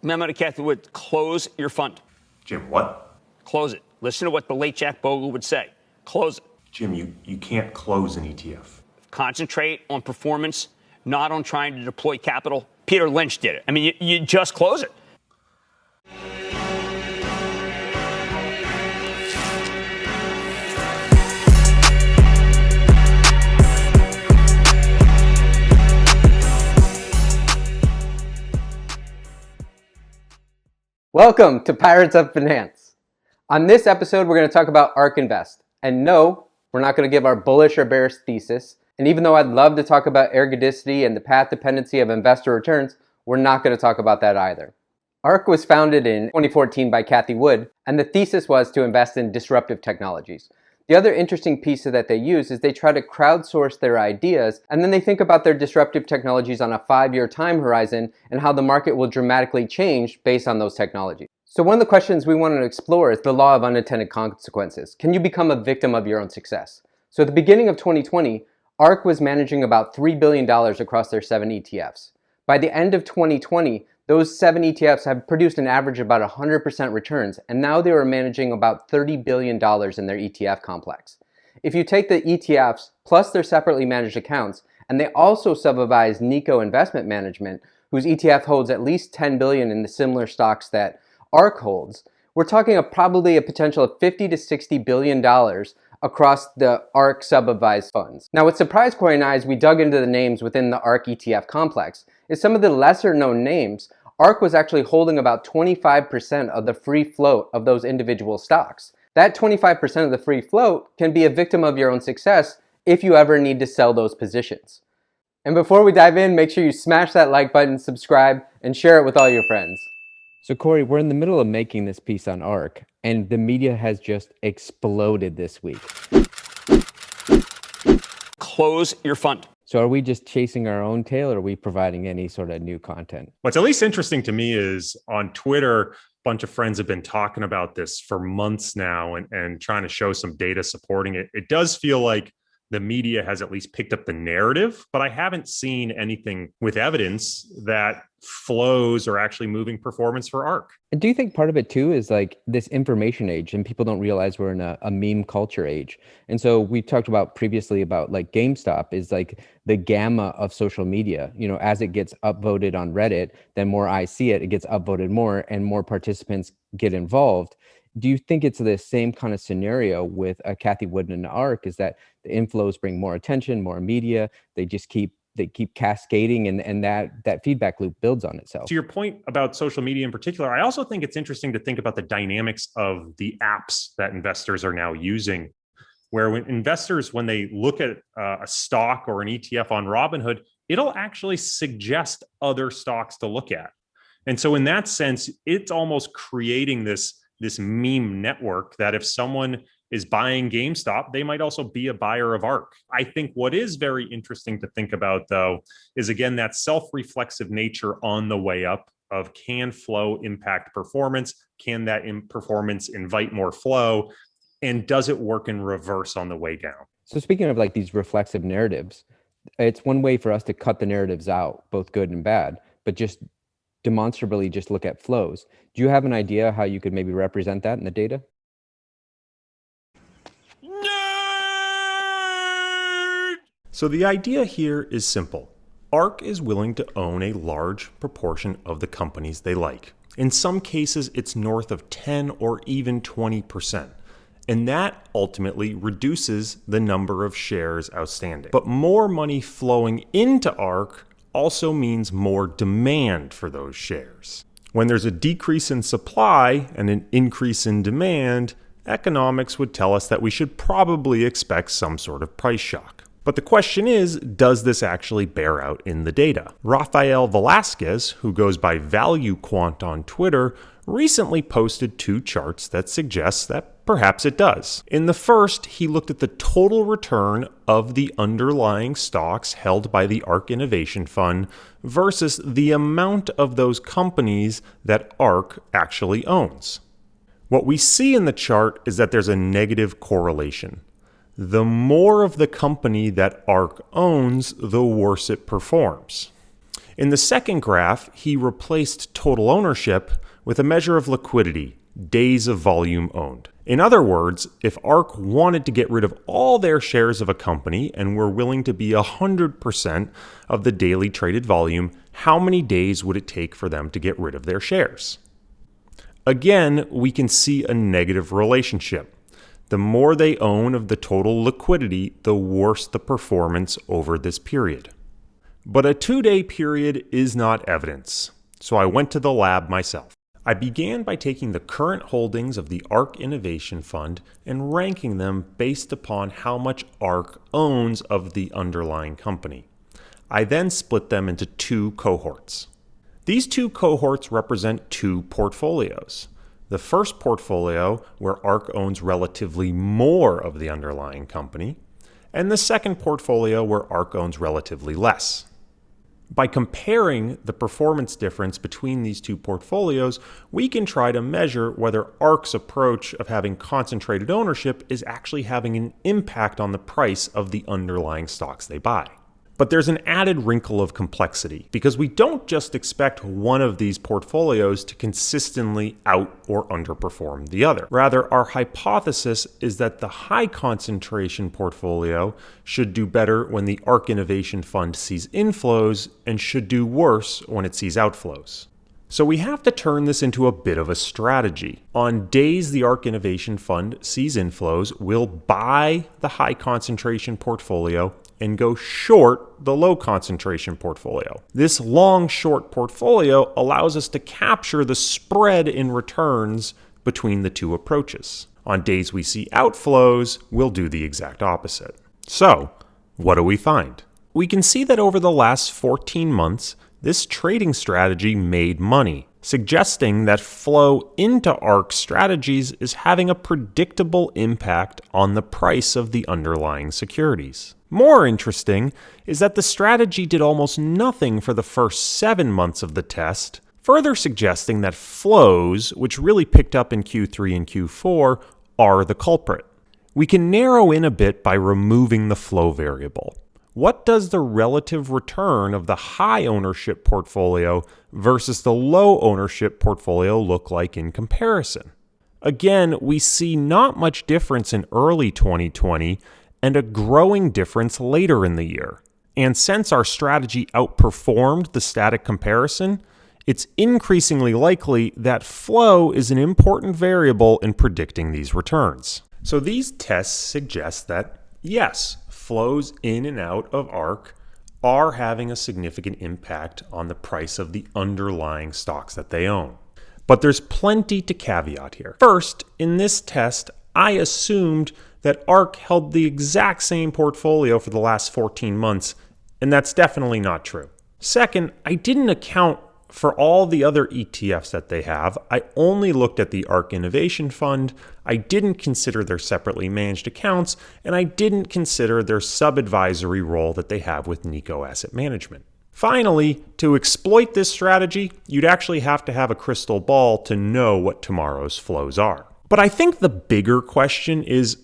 Memo to Kathy Wood, close your fund. Jim, what? Close it. Listen to what the late Jack Bogle would say. Close it. Jim, you can't close an ETF. Concentrate on performance, not on trying to deploy capital. Peter Lynch did it. I mean, you just close it. Welcome to Pirates of Finance. On this episode, we're going to talk about ARK Invest. And no, we're not going to give our bullish or bearish thesis. And even though I'd love to talk about ergodicity and the path dependency of investor returns, we're not going to talk about that either. ARK was founded in 2014 by Kathy Wood, and the thesis was to invest in disruptive technologies. The other interesting piece that they use is they try to crowdsource their ideas, and then they think about their disruptive technologies on a 5-year time horizon and how the market will dramatically change based on those technologies. So one of the questions we wanted to explore is the law of unintended consequences. Can you become a victim of your own success? So at the beginning of 2020, ARK was managing about $3 billion across their 7 ETFs. By the end of 2020, those 7 ETFs have produced an average of about 100% returns, and now they are managing about $30 billion in their ETF complex. If you take the ETFs plus their separately managed accounts, and they also supervise Nikko Investment Management, whose ETF holds at least $10 billion in the similar stocks that ARK holds, we're talking of probably a potential of $50 to $60 billion across the ARK sub-advised funds. Now what surprised Corey and I as we dug into the names within the ARK ETF complex is some of the lesser known names. ARK was actually holding about 25% of the free float of those individual stocks. That 25% of the free float can be a victim of your own success if you ever need to sell those positions. And before we dive in, make sure you smash that like button, subscribe, and share it with all your friends. So Corey, we're in the middle of making this piece on ARK, and the media has just exploded this week. Close your fund. So are we just chasing our own tail, or are we providing any sort of new content? What's at least interesting to me is on Twitter, a bunch of friends have been talking about this for months now and trying to show some data supporting it. It does feel like the media has at least picked up the narrative, but I haven't seen anything with evidence that flows are actually moving performance for ARK. And do you think part of it too is like this information age, and people don't realize we're in a meme culture age? And so we talked about previously about like GameStop is like the gamma of social media. You know, as it gets upvoted on Reddit, then more eyes see it, it gets upvoted more and more participants get involved. Do you think it's the same kind of scenario with Kathy Wood and ARK, is that the inflows bring more attention, more media, they keep cascading, and that feedback loop builds on itself? To your point about social media in particular, I also think it's interesting to think about the dynamics of the apps that investors are now using, where when they look at a stock or an ETF on Robinhood, it'll actually suggest other stocks to look at. And so in that sense, it's almost creating this meme network that if someone is buying GameStop, they might also be a buyer of ARK. I think what is very interesting to think about, though, is again, that self-reflexive nature on the way up of can flow impact performance? Can that performance invite more flow? And does it work in reverse on the way down? So speaking of like these reflexive narratives, it's one way for us to cut the narratives out, both good and bad, but just demonstrably just look at flows. Do you have an idea how you could maybe represent that in the data? So the idea here is simple. ARK is willing to own a large proportion of the companies they like. In some cases, it's north of 10 or even 20%. And that ultimately reduces the number of shares outstanding. But more money flowing into ARK also means more demand for those shares. When there's a decrease in supply and an increase in demand, economics would tell us that we should probably expect some sort of price shock. But the question is, does this actually bear out in the data? Rafael Velasquez, who goes by Value Quant on Twitter, recently posted 2 charts that suggest that perhaps it does. In the first, he looked at the total return of the underlying stocks held by the ARK Innovation Fund versus the amount of those companies that ARK actually owns. What we see in the chart is that there's a negative correlation. The more of the company that ARK owns, the worse it performs. In the second graph, he replaced total ownership with a measure of liquidity, days of volume owned. In other words, if ARK wanted to get rid of all their shares of a company and were willing to be 100% of the daily traded volume, how many days would it take for them to get rid of their shares? Again, we can see a negative relationship. The more they own of the total liquidity, the worse the performance over this period. But a 2-day period is not evidence, so I went to the lab myself. I began by taking the current holdings of the ARK Innovation Fund and ranking them based upon how much ARK owns of the underlying company. I then split them into 2 cohorts. These 2 cohorts represent 2 portfolios. The first portfolio, where ARK owns relatively more of the underlying company, and the second portfolio, where ARK owns relatively less. By comparing the performance difference between these 2 portfolios, we can try to measure whether ARK's approach of having concentrated ownership is actually having an impact on the price of the underlying stocks they buy. But there's an added wrinkle of complexity, because we don't just expect one of these portfolios to consistently out or underperform the other. Rather, our hypothesis is that the high concentration portfolio should do better when the ARK Innovation Fund sees inflows and should do worse when it sees outflows. So we have to turn this into a bit of a strategy. On days the ARK Innovation Fund sees inflows, we'll buy the high concentration portfolio and go short the low concentration portfolio. This long short portfolio allows us to capture the spread in returns between the 2 approaches. On days we see outflows, we'll do the exact opposite. So, what do we find? We can see that over the last 14 months, this trading strategy made money, suggesting that flow into ARK strategies is having a predictable impact on the price of the underlying securities. More interesting is that the strategy did almost nothing for the first 7 months of the test, further suggesting that flows, which really picked up in Q3 and Q4, are the culprit. We can narrow in a bit by removing the flow variable. What does the relative return of the high ownership portfolio versus the low ownership portfolio look like in comparison? Again, we see not much difference in early 2020 and a growing difference later in the year. And since our strategy outperformed the static comparison, it's increasingly likely that flow is an important variable in predicting these returns. So these tests suggest that, yes, flows in and out of ARK are having a significant impact on the price of the underlying stocks that they own. But there's plenty to caveat here. First, in this test, I assumed that ARK held the exact same portfolio for the last 14 months, and that's definitely not true. Second, I didn't account for all the other ETFs that they have. I only looked at the ARK Innovation Fund, I didn't consider their separately managed accounts, and I didn't consider their sub-advisory role that they have with Nikko Asset Management. Finally, to exploit this strategy, you'd actually have to have a crystal ball to know what tomorrow's flows are. But I think the bigger question is,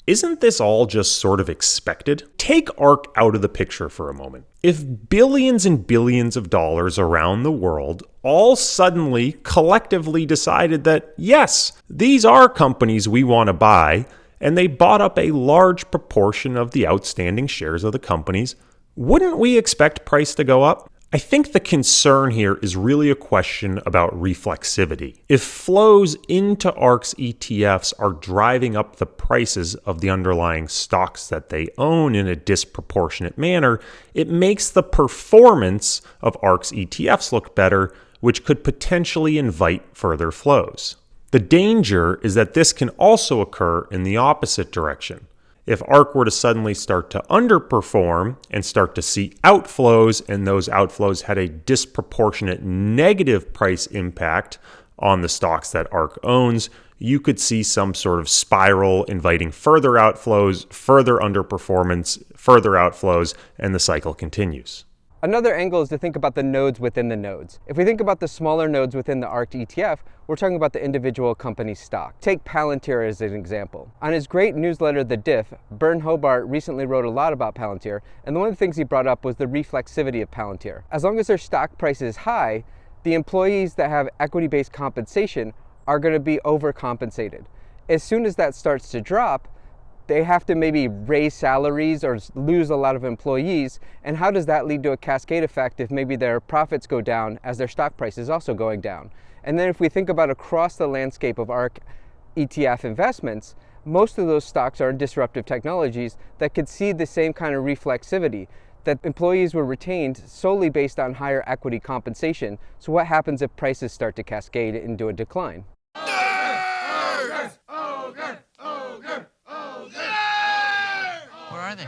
isn't this all just sort of expected? Take ARK out of the picture for a moment. If billions and billions of dollars around the world all suddenly collectively decided that, yes, these are companies we want to buy, and they bought up a large proportion of the outstanding shares of the companies, wouldn't we expect price to go up? I think the concern here is really a question about reflexivity. If flows into ARK's ETFs are driving up the prices of the underlying stocks that they own in a disproportionate manner, it makes the performance of ARK's ETFs look better, which could potentially invite further flows. The danger is that this can also occur in the opposite direction. If ARK were to suddenly start to underperform and start to see outflows, and those outflows had a disproportionate negative price impact on the stocks that ARK owns, you could see some sort of spiral inviting further outflows, further underperformance, further outflows, and the cycle continues. Another angle is to think about the nodes within the nodes. If we think about the smaller nodes within the ARK ETF, we're talking about the individual company stock. Take Palantir as an example. On his great newsletter, The Diff, Bern Hobart recently wrote a lot about Palantir, and one of the things he brought up was the reflexivity of Palantir. As long as their stock price is high, the employees that have equity-based compensation are going to be overcompensated. As soon as that starts to drop, they have to maybe raise salaries or lose a lot of employees. And how does that lead to a cascade effect if maybe their profits go down as their stock price is also going down? And then if we think about across the landscape of ARK ETF investments, most of those stocks are in disruptive technologies that could see the same kind of reflexivity, that employees were retained solely based on higher equity compensation. So what happens if prices start to cascade into a decline? Where are they?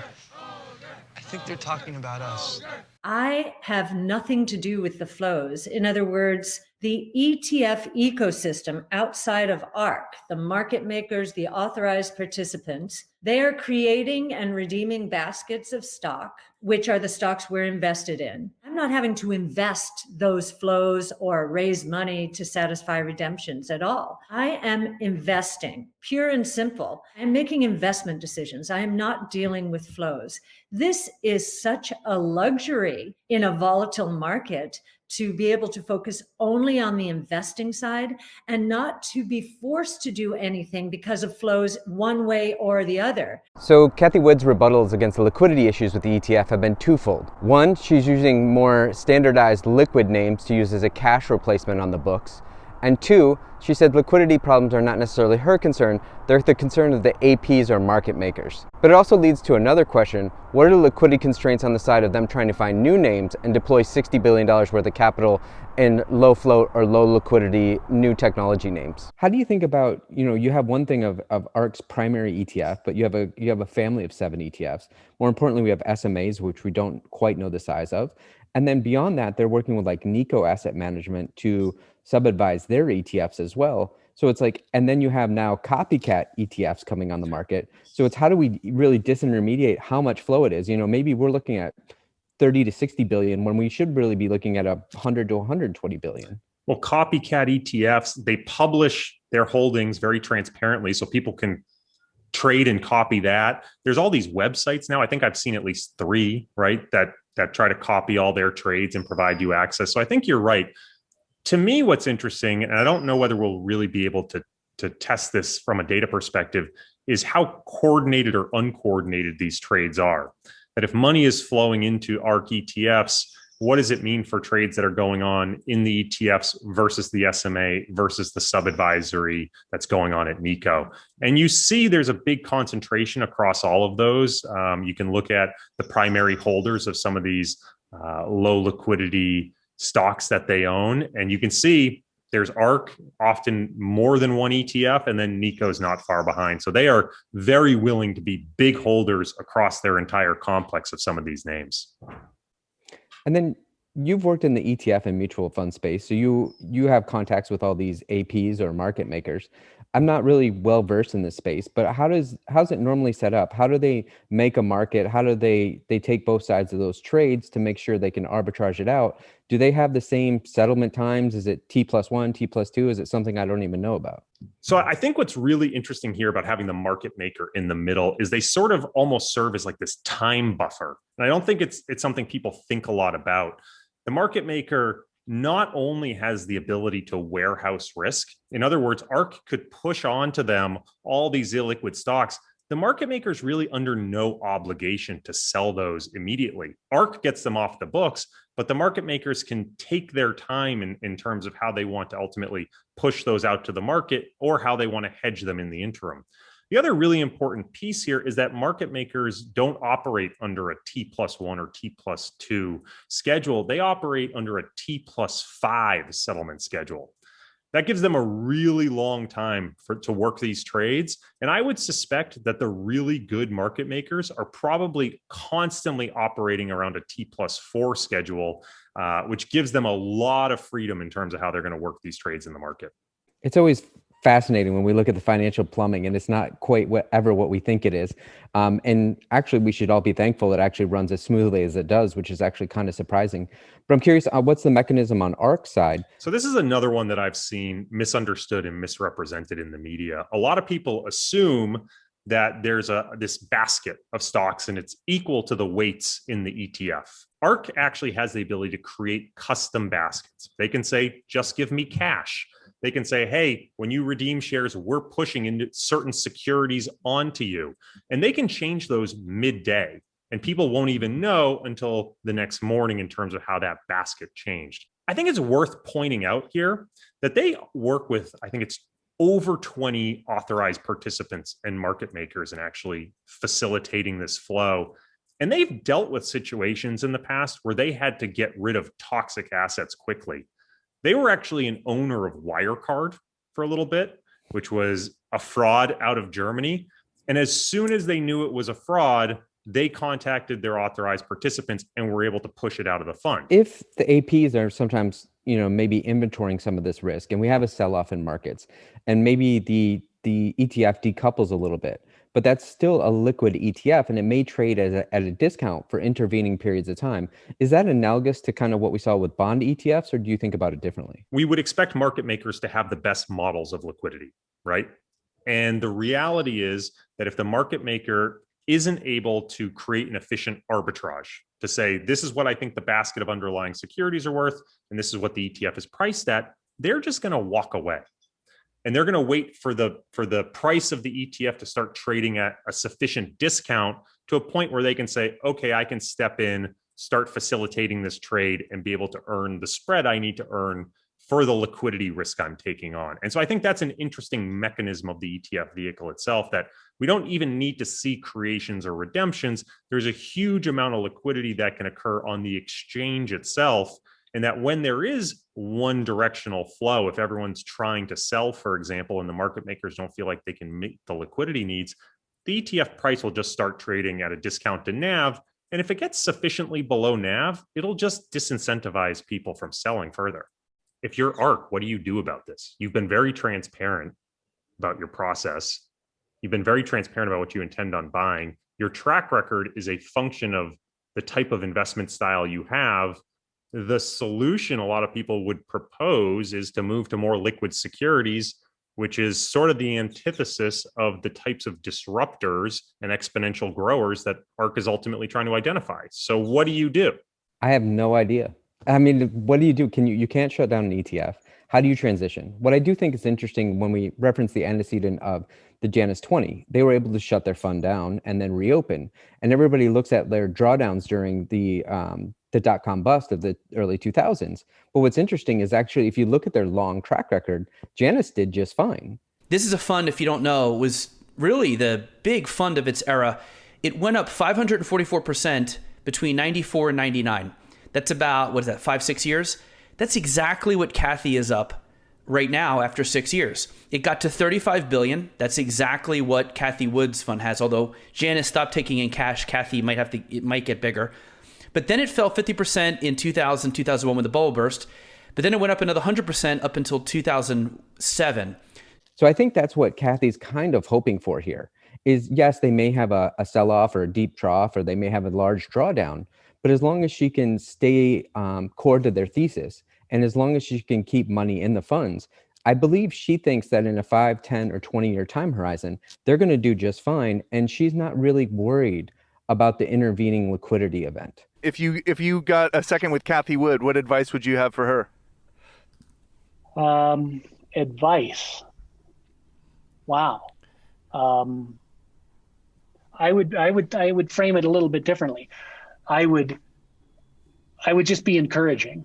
I think they're talking about us. I have nothing to do with the flows. In other words, the ETF ecosystem outside of ARK, the market makers, the authorized participants, they are creating and redeeming baskets of stock, which are the stocks we're invested in. I'm not having to invest those flows or raise money to satisfy redemptions at all. I am investing, pure and simple. I'm making investment decisions. I am not dealing with flows. This is such a luxury in a volatile market to be able to focus only on the investing side and not to be forced to do anything because of flows one way or the other. So Cathie Wood's rebuttals against the liquidity issues with the ETF have been twofold. One, she's using more standardized liquid names to use as a cash replacement on the books. And two, she said liquidity problems are not necessarily her concern, they're the concern of the APs or market makers. But it also leads to another question: what are the liquidity constraints on the side of them trying to find new names and deploy $60 billion worth of capital in low float or low liquidity new technology names? How do you think about, you have one thing of ARK's primary ETF, but you have a family of 7 ETFs. More importantly, we have SMAs, which we don't quite know the size of. And then beyond that, they're working with like Nikko Asset Management to sub-advise their ETFs as well. So it's like, and then you have now copycat ETFs coming on the market. So it's how do we really disintermediate how much flow it is? Maybe we're looking at 30 to 60 billion when we should really be looking at 100 to 120 billion. Well, copycat ETFs, they publish their holdings very transparently so people can trade and copy that. There's all these websites now. I think I've seen at least 3, right, that try to copy all their trades and provide you access. So I think you're right. To me, what's interesting, and I don't know whether we'll really be able to test this from a data perspective, is how coordinated or uncoordinated these trades are. That if money is flowing into ARK ETFs, what does it mean for trades that are going on in the ETFs versus the SMA versus the sub-advisory that's going on at Nikko? And you see there's a big concentration across all of those. You can look at the primary holders of some of these low liquidity stocks that they own, and you can see there's ARK, often more than one ETF, and then Nikko's not far behind. So they are very willing to be big holders across their entire complex of some of these names. And then you've worked in the ETF and mutual fund space, so you have contacts with all these APs or market makers. I'm not really well versed in this space, but how's it normally set up? How do they make a market? How do they take both sides of those trades to make sure they can arbitrage it out? Do they have the same settlement times? Is it T+1, T+2? Is it something I don't even know about? So I think what's really interesting here about having the market maker in the middle is they sort of almost serve as like this time buffer. And I don't think it's something people think a lot about. The market maker not only has the ability to warehouse risk. In other words, ARK could push onto them all these illiquid stocks. The market maker is really under no obligation to sell those immediately. ARK gets them off the books, but the market makers can take their time in terms of how they want to ultimately push those out to the market or how they want to hedge them in the interim. The other really important piece here is that market makers don't operate under a T+1 or T+2 schedule. They operate under a T+5 settlement schedule. That gives them a really long time to work these trades. And I would suspect that the really good market makers are probably constantly operating around a T+4 schedule, which gives them a lot of freedom in terms of how they're going to work these trades in the market. It's always fascinating when we look at the financial plumbing, and it's not quite what we think it is. And actually, we should all be thankful it actually runs as smoothly as it does, which is actually kind of surprising. But I'm curious, what's the mechanism on ARK's side? So this is another one that I've seen misunderstood and misrepresented in the media. A lot of people assume that there's this basket of stocks and it's equal to the weights in the ETF. ARK actually has the ability to create custom baskets. They can say, just give me cash. They can say, hey, when you redeem shares, we're pushing into certain securities onto you. And they can change those midday. And people won't even know until the next morning in terms of how that basket changed. I think it's worth pointing out here that they work with, I think it's over 20 authorized participants and market makers and actually facilitating this flow. And they've dealt with situations in the past where they had to get rid of toxic assets quickly. They were actually an owner of Wirecard for a little bit, which was a fraud out of Germany. And as soon as they knew it was a fraud, they contacted their authorized participants and were able to push it out of the fund. If the APs are sometimes, maybe inventorying some of this risk, and we have a sell-off in markets, and maybe the ETF decouples a little bit, but that's still a liquid ETF, and it may trade at a discount for intervening periods of time. Is that analogous to kind of what we saw with bond ETFs, or do you think about it differently? We would expect market makers to have the best models of liquidity, right? And the reality is that if the market maker isn't able to create an efficient arbitrage to say, this is what I think the basket of underlying securities are worth, and this is what the ETF is priced at, they're just going to walk away. And they're going to wait for the price of the ETF to start trading at a sufficient discount to a point where they can say, okay, I can step in, start facilitating this trade and be able to earn the spread I need to earn for the liquidity risk I'm taking on. And so I think that's an interesting mechanism of the ETF vehicle itself, that we don't even need to see creations or redemptions. There's a huge amount of liquidity that can occur on the exchange itself. And that when there is one directional flow, if everyone's trying to sell, for example, and the market makers don't feel like they can meet the liquidity needs, the ETF price will just start trading at a discount to NAV. And if it gets sufficiently below NAV, it'll just disincentivize people from selling further. If you're ARK, what do you do about this? You've been very transparent about your process. You've been very transparent about what you intend on buying. Your track record is a function of the type of investment style you have. The solution a lot of people would propose is to move to more liquid securities, which is sort of the antithesis of the types of disruptors and exponential growers that ARK is ultimately trying to identify. So what do you do? I have no idea. I mean, what do? You can't shut down an ETF. How do you transition? What I do think is interesting when we reference the antecedent of the Janus 20, they were able to shut their fund down and then reopen. And everybody looks at their drawdowns during the dot-com bust of the early 2000s. But what's interesting is actually, if you look at their long track record, Janus did just fine. This is a fund, if you don't know, was really the big fund of its era. It went up 544% between 94 and 99. That's about, 5-6 years? That's exactly what Kathy is up right now after 6 years. It got to 35 billion. That's exactly what Kathy Wood's fund has. Although Janus stopped taking in cash, Kathy it might get bigger. But then it fell 50% in 2000, 2001 when the bubble burst. But then it went up another 100% up until 2007. So I think that's what Kathy's kind of hoping for here is, yes, they may have a sell-off or a deep trough, or they may have a large drawdown. But as long as she can stay core to their thesis, and as long as she can keep money in the funds, I believe she thinks that in a 5, 10, or 20-year time horizon, they're going to do just fine. And she's not really worried about the intervening liquidity event. If you got a second with Kathy Wood, what advice would you have for her? Advice. Wow. I would frame it a little bit differently. I would just be encouraging.